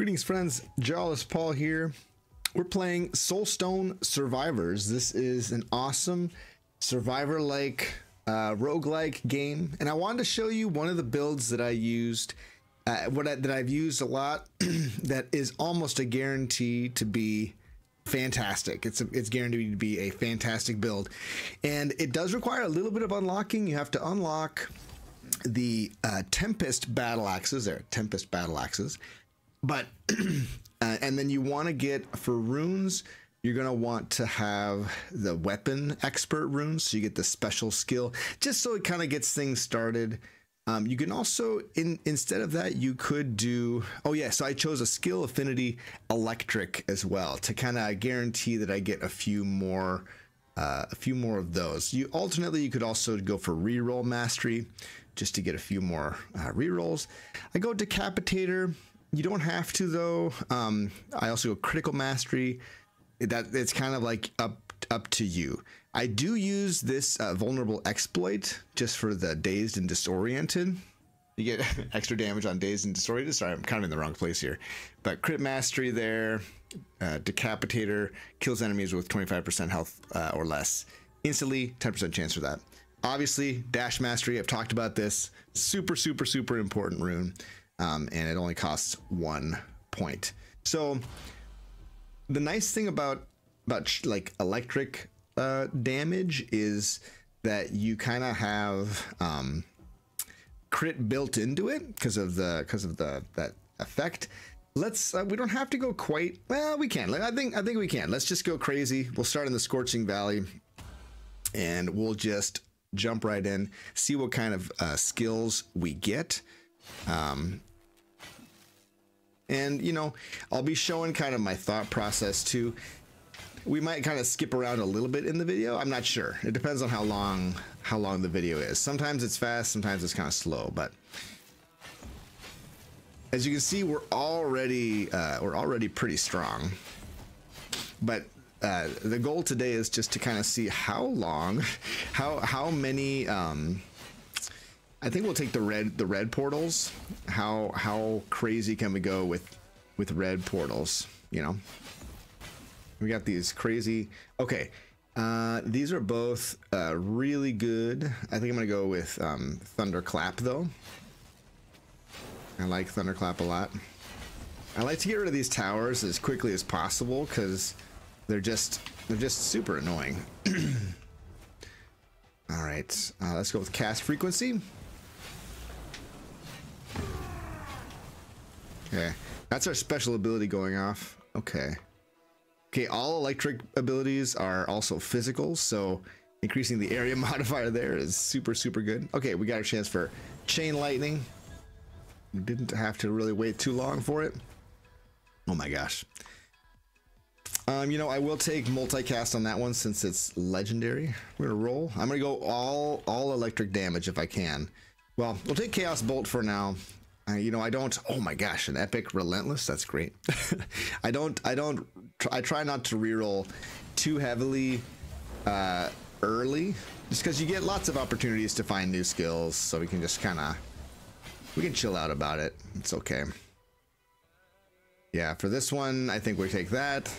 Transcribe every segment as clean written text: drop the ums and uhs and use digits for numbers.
Greetings friends, Jawless Paul here. We're playing Soulstone Survivors. This is an awesome survivor-like roguelike game, and I wanted to show you one of the builds that I used, that I've used a lot, that is almost a guarantee to be fantastic. It's guaranteed to be a fantastic build, and it does require a little bit of unlocking. You have to unlock the Tempest battle axes. There, Tempest battle axes. But and then you want to get, for runes, you're going to want to have the weapon expert runes, so you get the special skill, just so it kind of gets things started. You can also, instead of that, you could do, oh yeah, so I chose a skill affinity electric as well to kind of guarantee that I get a few more of those. You could also go for reroll mastery just to get a few more rerolls. I go decapitator. You don't have to though. I also go critical mastery. It's kind of like up to you. I do use this vulnerable exploit just for the dazed and disoriented. You get extra damage on dazed and disoriented. Sorry, I'm kind of in the wrong place here. But crit mastery there, decapitator kills enemies with 25% health or less instantly, 10% chance for that. Obviously, dash mastery. I've talked about this. Super important rune. And it only costs 1 point. So the nice thing about like electric damage is that you kind of have crit built into it because of that effect. Let's we don't have to go quite, well, we can. I think we can. Let's just go crazy. We'll start in the Scorching Valley and we'll just jump right in, see what kind of skills we get. And you know, I'll be showing kind of my thought process too. We might kind of skip around a little bit in the video. I'm not sure. It depends on how long the video is. Sometimes it's fast, sometimes it's kind of slow, but as you can see, we're already pretty strong. But the goal today is just to kind of see how long, how many I think we'll take the red portals. How crazy can we go with red portals? You know, we got these crazy. Okay, these are both really good. I think I'm gonna go with Thunderclap though. I like Thunderclap a lot. I like to get rid of these towers as quickly as possible because they're just super annoying. All right, let's go with cast frequency. Okay, that's our special ability going off. Okay, all electric abilities are also physical, so increasing the area modifier there is super good. Okay, we got a chance for chain lightning. We didn't have to really wait too long for it. Oh my gosh. You know, I will take multicast on that one since it's legendary. We're gonna roll. I'm gonna go all electric damage if I can. Well, we'll take Chaos Bolt for now. You know, I don't, oh my gosh, an epic relentless, that's great. I try not to reroll too heavily early, just because you get lots of opportunities to find new skills, so we can just we can chill out about it. It's okay. Yeah, for this one, I think we take that.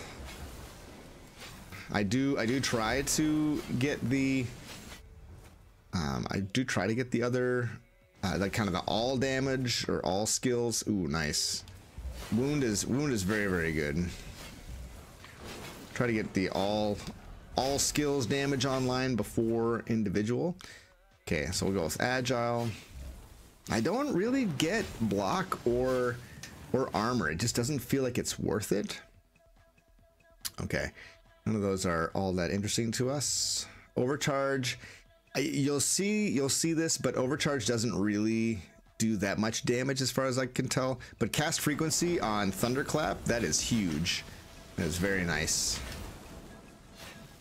I do try to get the other like kind of the all damage or all skills. Ooh, nice. Wound is very good. Try to get the all skills damage online before individual. Okay, so we'll go with agile. I don't really get block or armor. It just doesn't feel like it's worth it. Okay, none of those are all that interesting to us. Overcharge. You'll see this, but overcharge doesn't really do that much damage as far as I can tell. But cast frequency on Thunderclap, that is huge. That is very nice.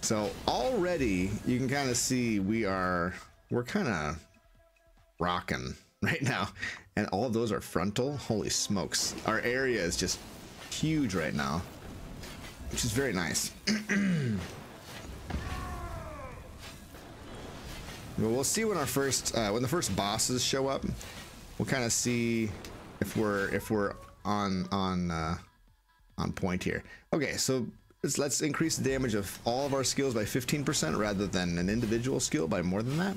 So already you can kind of see we're kind of rocking right now, and all of those are frontal. Holy smokes, our area is just huge right now, which is very nice. Well, we'll see when when the first bosses show up. We'll kind of see if we're on point here. Okay, so let's increase the damage of all of our skills by 15% rather than an individual skill by more than that.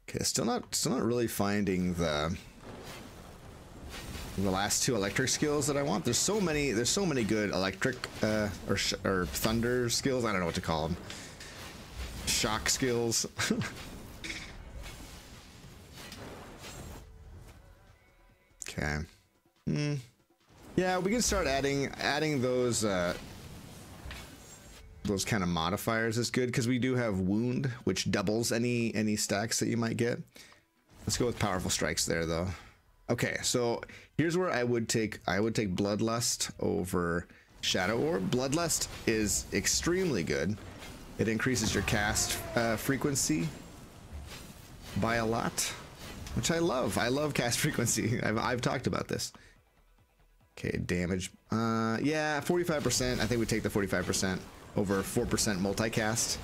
Okay, still not really finding the last two electric skills that I want. There's so many good electric or thunder skills. I don't know what to call them. Shock skills. Okay. Yeah, we can start adding those kind of modifiers is good, because we do have wound, which doubles any stacks that you might get. Let's go with powerful strikes there though. Okay, so here's where I would take Bloodlust over Shadow Orb. Bloodlust is extremely good. It increases your cast frequency by a lot, which I love. I love cast frequency. I've talked about this. Okay, damage. Yeah, 45%. I think we take the 45% over 4% multicast.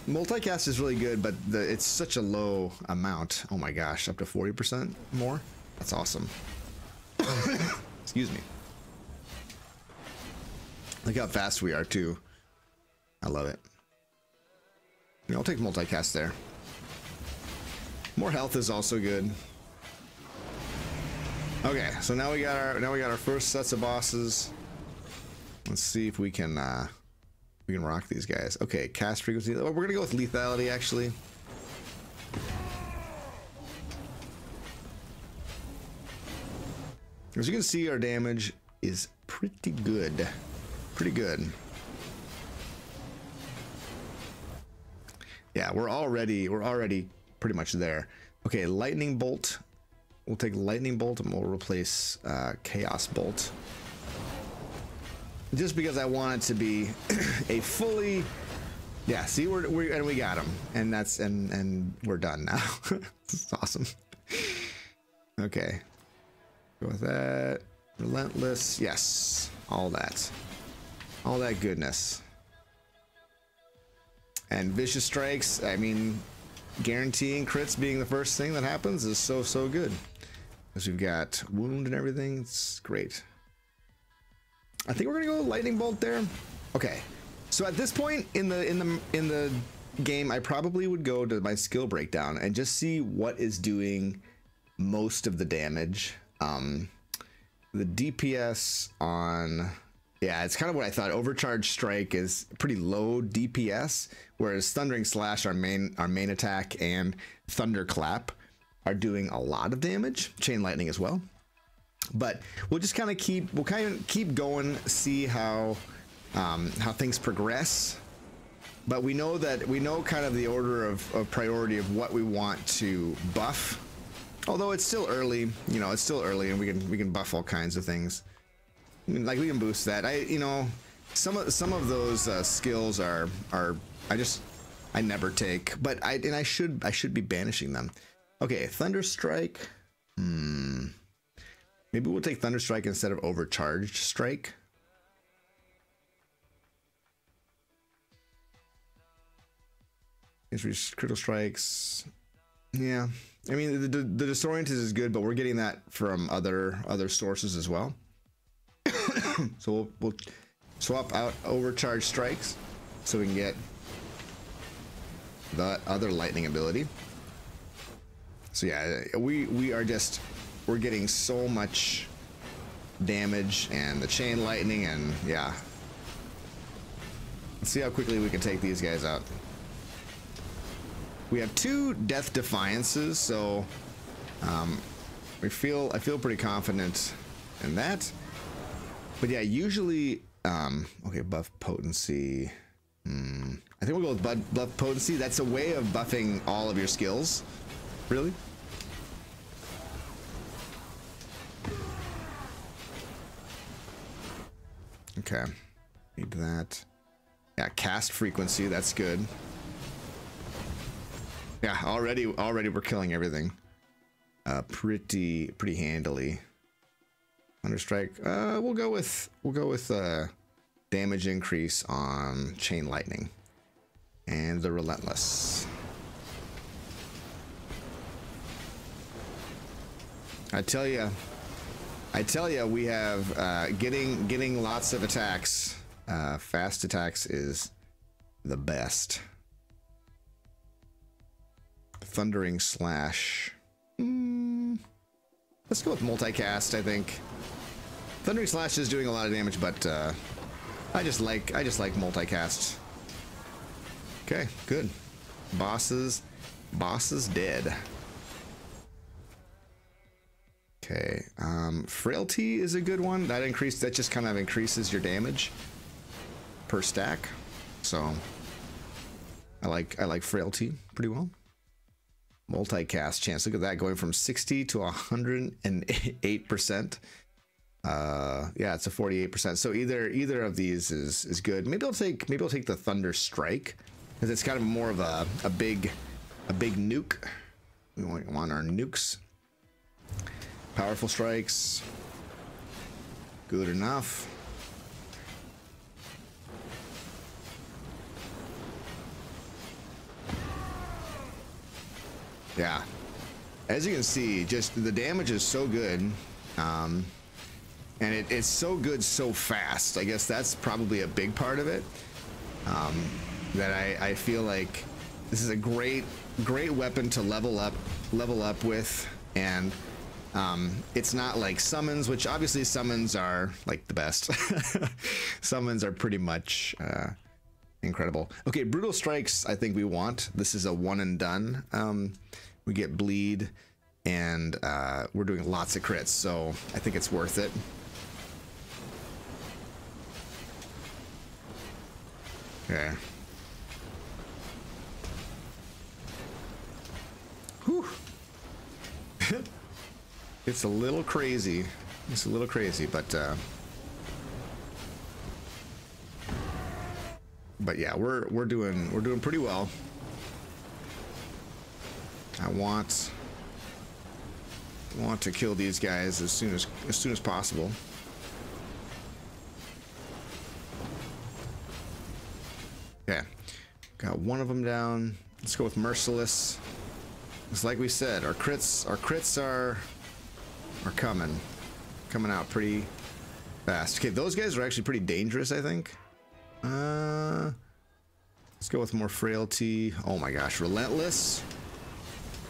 Multicast is really good, but it's such a low amount. Oh my gosh, up to 40% more? That's awesome. Excuse me. Look how fast we are too. I love it. Yeah, I'll take multicast there. More health is also good. Okay, so now we got our first sets of bosses. Let's see if we can rock these guys. Okay, cast frequency. We're gonna go with lethality actually. As you can see, our damage is pretty good. Pretty good. Yeah, we're already pretty much there. Okay, lightning bolt. We'll take lightning bolt and we'll replace chaos bolt. Just because I want it to be a fully, yeah. See, we got him, and we're done now. This is awesome. Okay, go with that. Relentless, yes, all that goodness. And vicious strikes. I mean, guaranteeing crits being the first thing that happens is so good. Because we've got wound and everything. It's great. I think we're gonna go with lightning bolt there. Okay, so at this point in the game, I probably would go to my skill breakdown and just see what is doing most of the damage. The DPS on, yeah, it's kind of what I thought. Overcharge strike is pretty low DPS, whereas thundering slash, our main attack, and thunderclap are doing a lot of damage. Chain lightning as well. But we'll just kind of keep going, see how things progress. But we know kind of the order of priority of what we want to buff. Although it's still early, you know, it's still early, and we can buff all kinds of things. I mean, like we can boost that. Some of those skills are I never take, but I should be banishing them. Okay, thunder strike. Maybe we'll take thunder strike instead of overcharged strike. Critical strikes. Yeah, I mean the disoriented is good, but we're getting that from other sources as well. So we'll swap out overcharged strikes so we can get the other lightning ability. So yeah, we're getting so much damage and the chain lightning, and yeah. Let's see how quickly we can take these guys out. We have 2 death defiances, so I feel pretty confident in that. But yeah, usually okay, buff potency. I think we'll go with buff potency. That's a way of buffing all of your skills. Really? Okay, need that. Yeah, cast frequency, that's good. Yeah, already we're killing everything pretty handily. Thunderstrike, we'll go with damage increase on chain lightning and the relentless. I tell you, we have getting lots of attacks. Fast attacks is the best. Thundering slash. Let's go with multicast. I think Thundering slash is doing a lot of damage, but I just like multicast. Okay, good. Bosses dead. Okay, frailty is a good one. That just kind of increases your damage per stack. So I like frailty pretty well. Multicast chance. Look at that, going from 60 to 108%. Yeah, it's a 48%. So either of these is good. Maybe I'll take the Thunder Strike, because it's kind of more of a big nuke. We want our nukes. Powerful strikes. Good enough. Yeah, as you can see, just the damage is so good, and it's so good so fast. I guess that's probably a big part of it, that I feel like this is a great weapon to level up with. And it's not like summons, which obviously summons are like the best. Summons are pretty much incredible. Okay, brutal strikes I think we want. This is a one and done. We get bleed, and we're doing lots of crits, so I think it's worth it. Okay. Whew. It's a little crazy. It's a little crazy, but yeah, we're doing pretty well. I want to kill these guys as soon as possible. Okay, got one of them down. Let's go with merciless. It's like we said, our crits are coming out pretty fast. Okay, those guys are actually pretty dangerous, I think. Let's go with more frailty. Oh my gosh, relentless.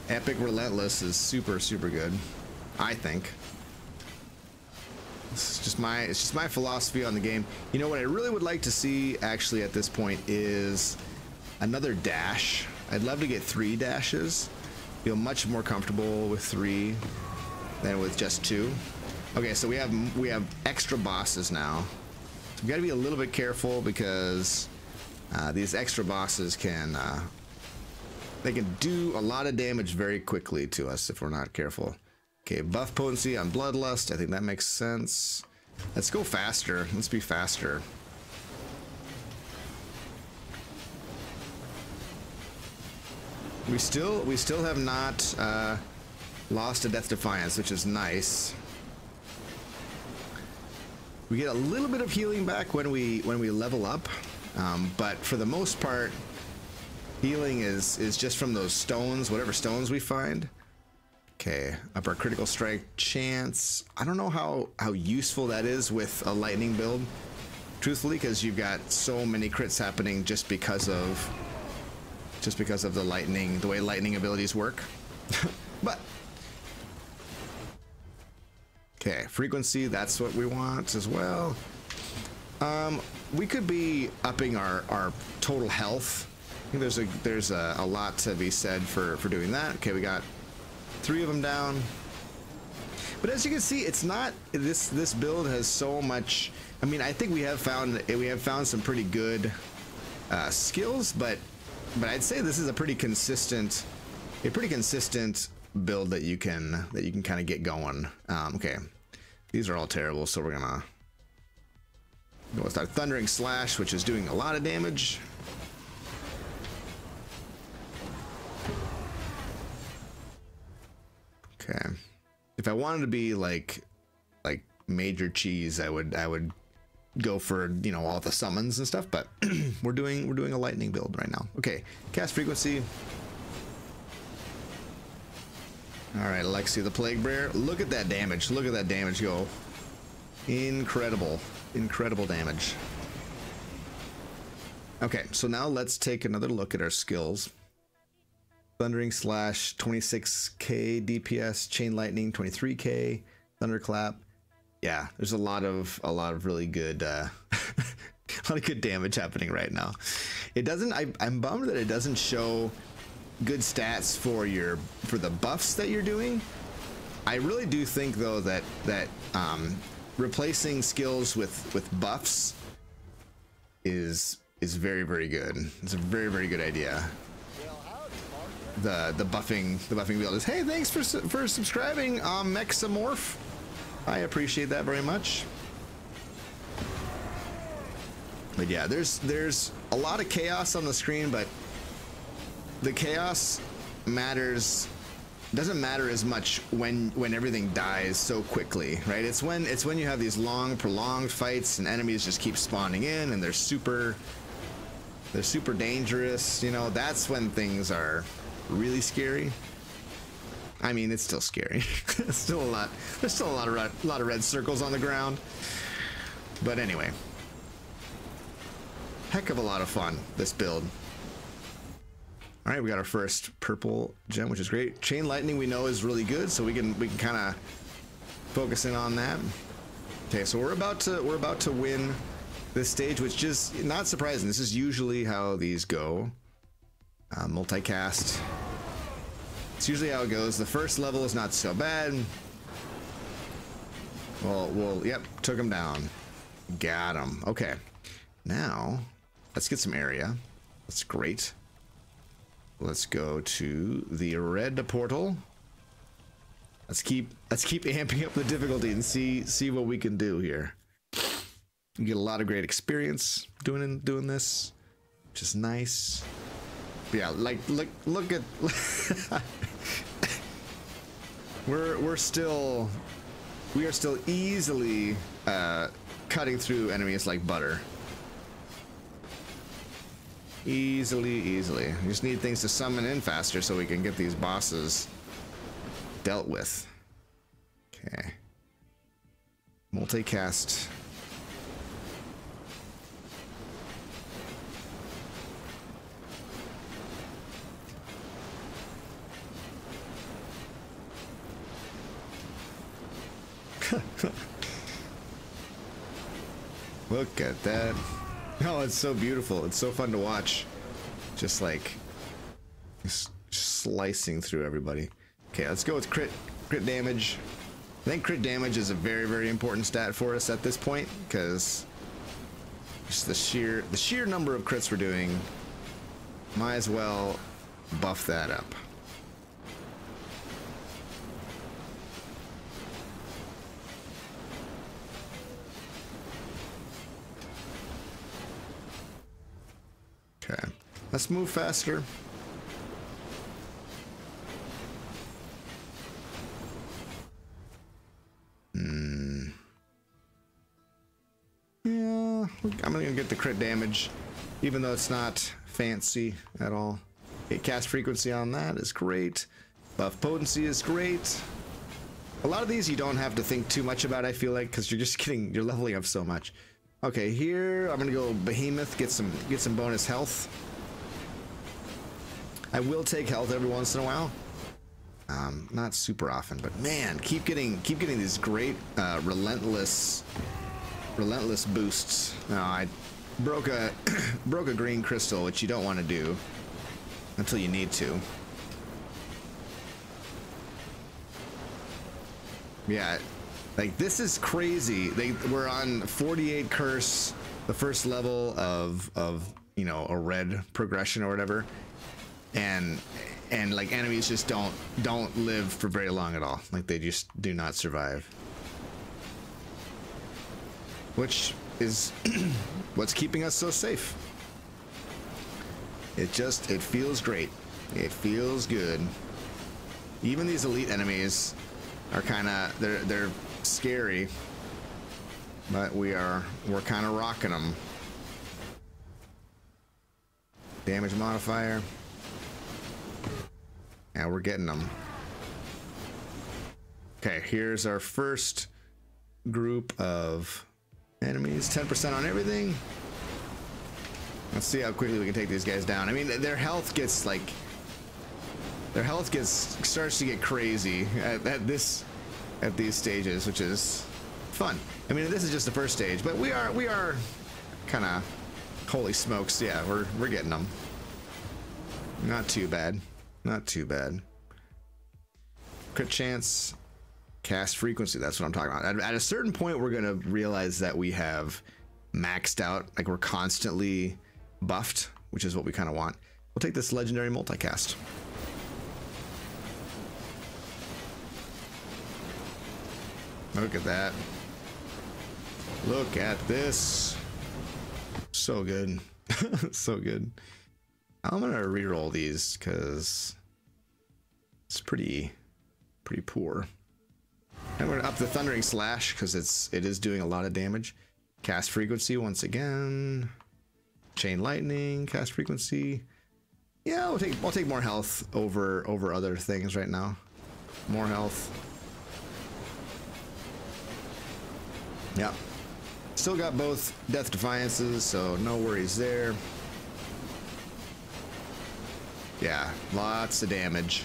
Epic relentless is super good, I think. It's just my philosophy on the game. You know what I really would like to see actually at this point is another dash. I'd love to get 3 dashes. Feel much more comfortable with 3 than with just 2. Okay, so we have extra bosses now. So we got to be a little bit careful, because these extra bosses can do a lot of damage very quickly to us if we're not careful. Okay, buff potency on bloodlust. I think that makes sense. Let's go faster. Let's be faster. We still have not lost a Death Defiance, which is nice. We get a little bit of healing back when we level up, but for the most part, healing is just from those stones, whatever stones we find. Okay, up our critical strike chance. I don't know how useful that is with a lightning build, truthfully, because you've got so many crits happening just because of the lightning, the way lightning abilities work. But okay, frequency, that's what we want as well. We could be upping our total health. I think there's a lot to be said for doing that. Okay, we got 3 of them down. But as you can see, it's not this build has so much. I mean, I think we have found some pretty good skills, but I'd say this is a pretty consistent build that you can kind of get going. Okay, these are all terrible, so we're gonna go with our Thundering Slash, which is doing a lot of damage. Okay, if I wanted to be like major cheese, I would go for, you know, all the summons and stuff, but we're doing a lightning build right now. Okay, cast frequency. All right, Alexi the Plague Bearer. Look at that damage. Look at that damage go. Incredible. Incredible damage. Okay, so now let's take another look at our skills. Thundering Slash, 26k DPS. Chain Lightning, 23k. Thunderclap. Yeah, there's a lot of really good a lot of good damage happening right now. It doesn't. I'm bummed that it doesn't show good stats for the buffs that you're doing. I really do think though that replacing skills with buffs is very, very good. It's a very, very good idea. The buffing build is, hey, thanks for subscribing, Mexamorph. I appreciate that very much. But yeah, there's a lot of chaos on the screen, but the chaos doesn't matter as much when everything dies so quickly, right? It's when you have these long prolonged fights and enemies just keep spawning in and they're super dangerous, you know. That's when things are really scary. I mean, it's still scary. There's still a lot of red circles on the ground. But anyway, heck of a lot of fun, this build. All right, we got our first purple gem, which is great. Chain Lightning we know is really good, so we can kind of focus in on that. Okay, so we're about to win this stage, which is not surprising. This is usually how these go. Multicast. It's usually how it goes. The first level is not so bad. Well, yep, took him down. Got him. Okay, now let's get some area. That's great. Let's go to the red portal. Let's keep amping up the difficulty and see what we can do here. You get a lot of great experience doing this, which is nice. But yeah, like look at we are still easily cutting through enemies like butter. Easily. You just need things to summon in faster so we can get these bosses dealt with. Okay. Multicast. Look at that. Oh, it's so beautiful. It's so fun to watch. Just like slicing through everybody. Okay, let's go with crit damage. I think crit damage is a very, very important stat for us at this point, because just the sheer number of crits we're doing, might as well buff that up. Okay, let's move faster. Yeah, I'm gonna get the crit damage, even though it's not fancy at all. Okay, cast frequency on that is great. Buff potency is great. A lot of these you don't have to think too much about, I feel like, because you're leveling up so much. Okay, here I'm gonna go Behemoth, get some bonus health. I will take health every once in a while, not super often, but man, keep getting these great relentless boosts. Now I broke a green crystal, which you don't want to do until you need to. Yeah. Like, this is crazy. We're on 48 curse, the first level of you know, a red progression or whatever, and like enemies just don't live for very long at all. Like, they just do not survive, which is what's keeping us so safe. It feels great. It feels good. Even these elite enemies are kind of they're scary, but we're kind of rocking them. Damage modifier. Yeah, we're getting them. Okay, here's our first group of enemies. 10% on everything. Let's see how quickly we can take these guys down. I mean, their health gets like... starts to get crazy at these stages, which is fun. I mean, this is just the first stage, but we are kind of... Holy smokes, yeah, we're getting them. Not too bad. Not too bad. Crit chance... Cast frequency, that's what I'm talking about. At a certain point, we're gonna realize that we have maxed out, like we're constantly buffed, which is what we kind of want. We'll take this legendary multicast. Look at that. Look at this. So good. So good. I'm gonna reroll these because it's pretty poor. And we're gonna up the Thundering Slash because it is doing a lot of damage. Cast frequency once again. Chain lightning, cast frequency. Yeah, I'll take more health over other things right now. More health. Yeah. Still got both Death Defiances, so no worries there. Yeah, lots of damage.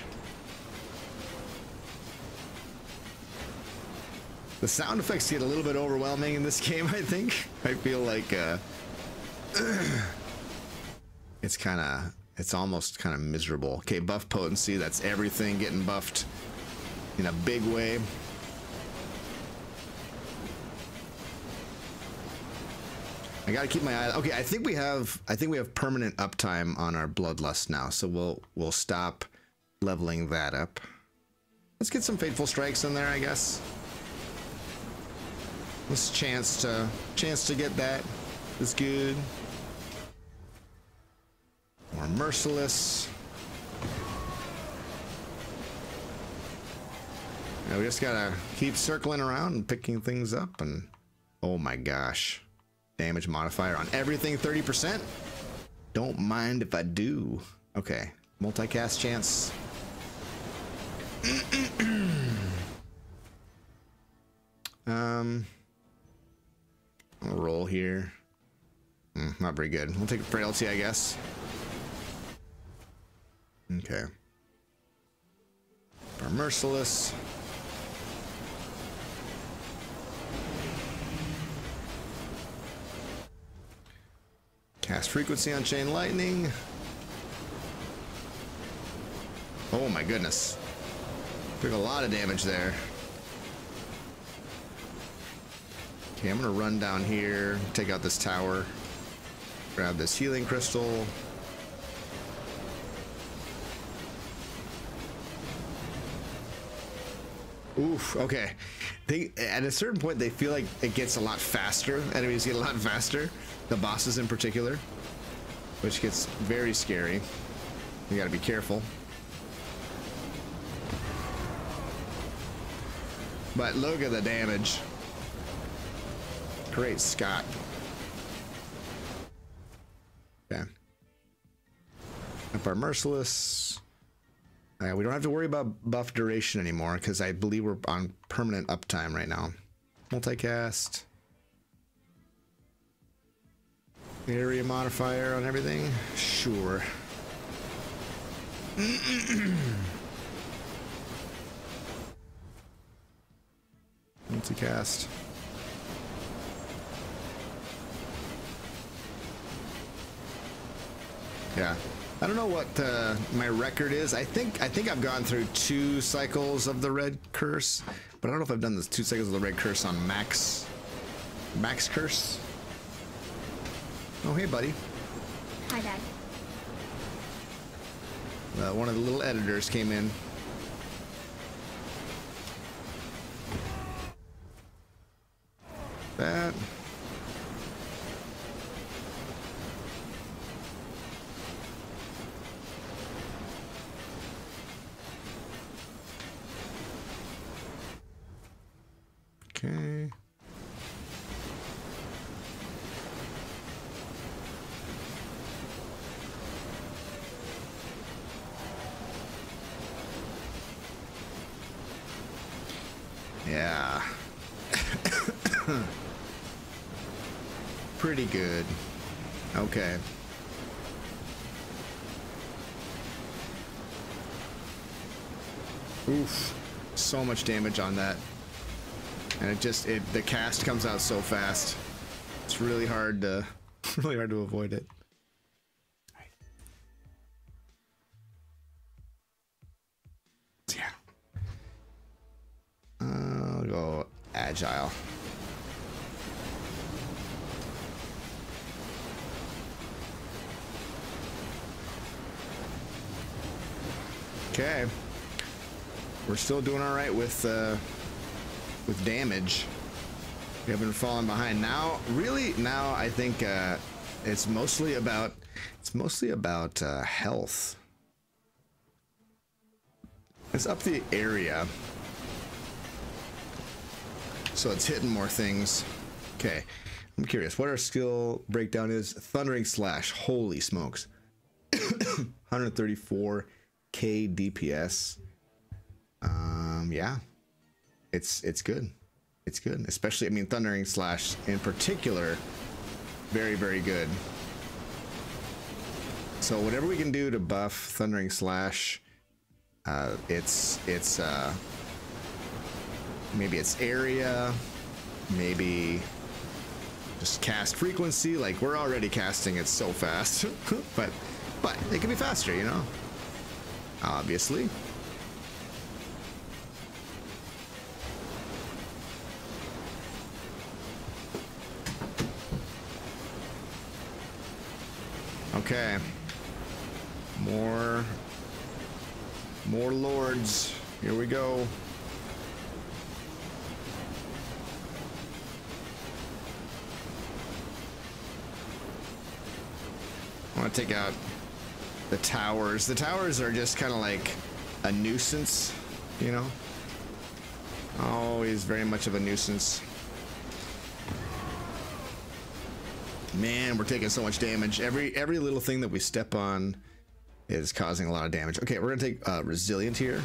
The sound effects get a little bit overwhelming in this game, I think. I feel like it's almost kind of miserable. Okay, buff potency, that's everything getting buffed in a big way. I gotta keep my eye. Okay, I think we have permanent uptime on our bloodlust now, so we'll stop leveling that up. Let's get some fateful strikes in there, I guess. This chance to get that is good. More merciless. Now we just gotta keep circling around and picking things up, and oh my gosh. Damage modifier on everything 30%. Don't mind if I do. Okay, multicast chance. I'll roll here. Not very good. We'll take a frailty, I guess. Okay. Our merciless. Cast frequency on chain lightning. Oh my goodness. Took a lot of damage there. Okay, I'm gonna run down here, take out this tower, grab this healing crystal. Oof, okay. At a certain point, they feel like it gets a lot faster. Enemies get a lot faster. The bosses in particular, which gets very scary. You gotta be careful. But look at the damage. Great Scott. Okay. Up our merciless. We don't have to worry about buff duration anymore because I believe we're on permanent uptime right now. Multicast. Area modifier on everything? Sure. Multicast. Yeah. I don't know what my record is. I think I've gone through 2 cycles of the red curse, but I don't know if I've done the 2 cycles of the red curse on max curse. Oh, hey, buddy. Hi, Dad. One of the little editors came in. That. Okay. Pretty good. Okay. Oof. So much damage on that. And the cast comes out so fast. It's really hard to avoid it. Yeah. I'll go agile. Okay. We're still doing all right with damage. We haven't fallen behind. Now, really, now I think it's mostly about health. It's up the area, so it's hitting more things. Okay, I'm curious what our skill breakdown is. Thundering slash. Holy smokes! 134k DPS. Yeah, it's good. It's good, especially, I mean, Thundering Slash in particular, very, very good. So whatever we can do to buff Thundering Slash, it's maybe it's area, maybe just cast frequency. Like, we're already casting it so fast, but it can be faster, you know, obviously. Okay, more lords. Here we go. I want to take out the towers. The towers are just kind of like a nuisance, you know? Always very much of a nuisance. Man, we're taking so much damage. Every little thing that we step on is causing a lot of damage. Okay, we're gonna take resilient here.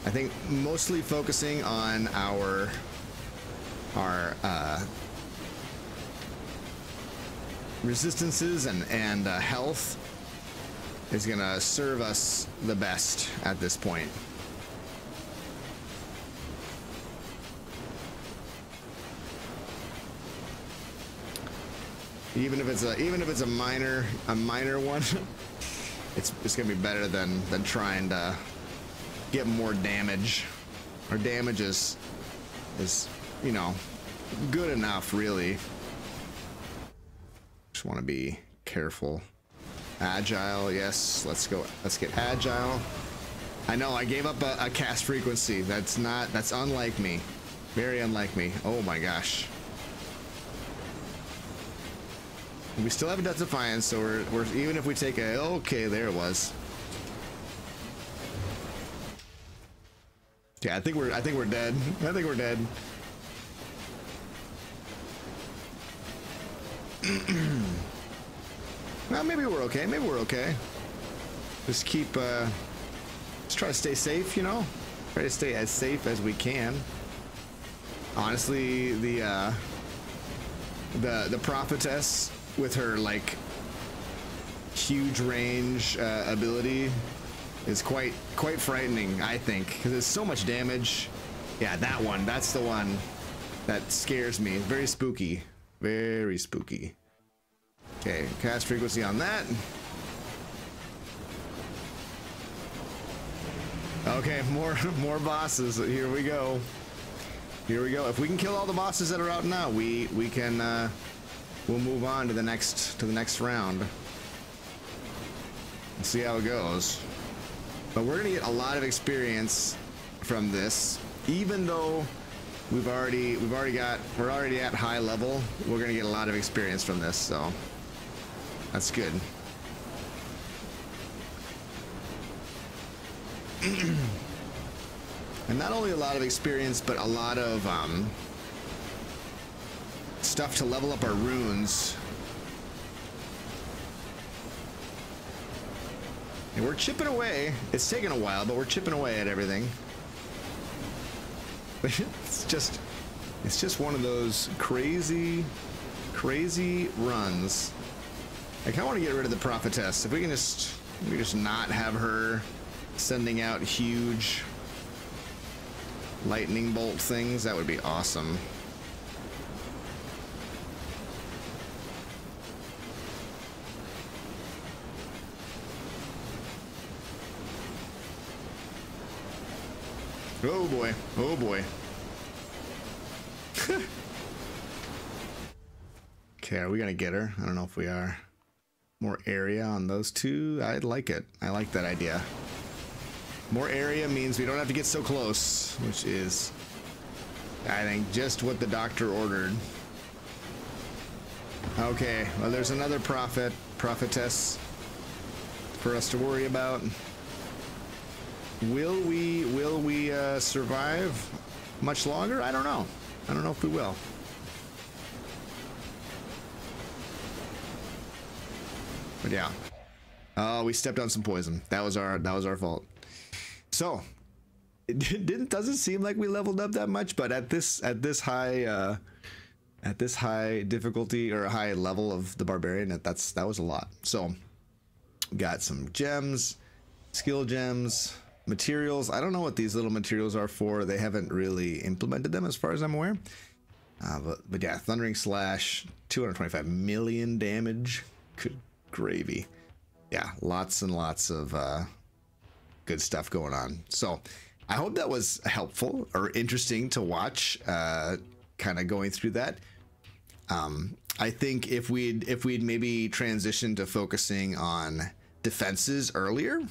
I think mostly focusing on our resistances and health is gonna serve us the best at this point. Even if it's a minor one, it's gonna be better than trying to get more damage. Our damage is you know, good enough, really. Just want to be careful. Agile, yes. Let's go. Let's get agile. I know I gave up a cast frequency. That's unlike me. Very unlike me. Oh my gosh. We still have a Death Defiance, so we're even if we take a, okay, there it was. Yeah, I think we're dead. I think we're dead. Well, maybe we're okay. Maybe we're okay. Just keep just try to stay safe, you know? Try to stay as safe as we can. Honestly, the prophetess with her like huge range ability is quite frightening, I think, because there's so much damage. Yeah, that one, that's the one that scares me. Very spooky. Very spooky. Okay, cast frequency on that. Okay, more bosses. Here we go. Here we go. If we can kill all the bosses that are out now, we can we'll move on to the next round. Let's see how it goes. But we're gonna get a lot of experience from this, even though we're already at high level. We're gonna get a lot of experience from this, so that's good. And not only a lot of experience, but a lot of stuff to level up our runes. And we're chipping away. It's taking a while, but we're chipping away at everything. It's just It's just one of those crazy runs. I kind of want to get rid of the prophetess. If we can just not have her sending out huge lightning bolt things, that would be awesome. Oh boy, oh boy. Okay, are we gonna get her? I don't know if we are. More area on those two. I like it. I like that idea. More area means we don't have to get so close, which is, I think, just what the doctor ordered. Okay, well, there's another prophetess for us to worry about. Will we survive much longer? I don't know. I don't know if we will. But yeah. Oh, we stepped on some poison. That was our fault. So it doesn't seem like we leveled up that much, but at this high difficulty or a high level of the barbarian, that was a lot. So got some gems, skill gems, materials. I don't know what these little materials are for. They haven't really implemented them as far as I'm aware. But yeah, thundering slash, 225 million damage. Good gravy. Yeah, lots and lots of good stuff going on. So I hope that was helpful or interesting to watch, kind of going through that. I think if we'd maybe transitioned to focusing on defenses earlier,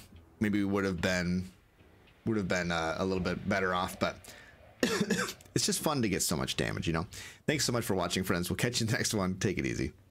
maybe we would have been a little bit better off, but it's just fun to get so much damage, you know. Thanks so much for watching, friends. We'll catch you in the next one. Take it easy.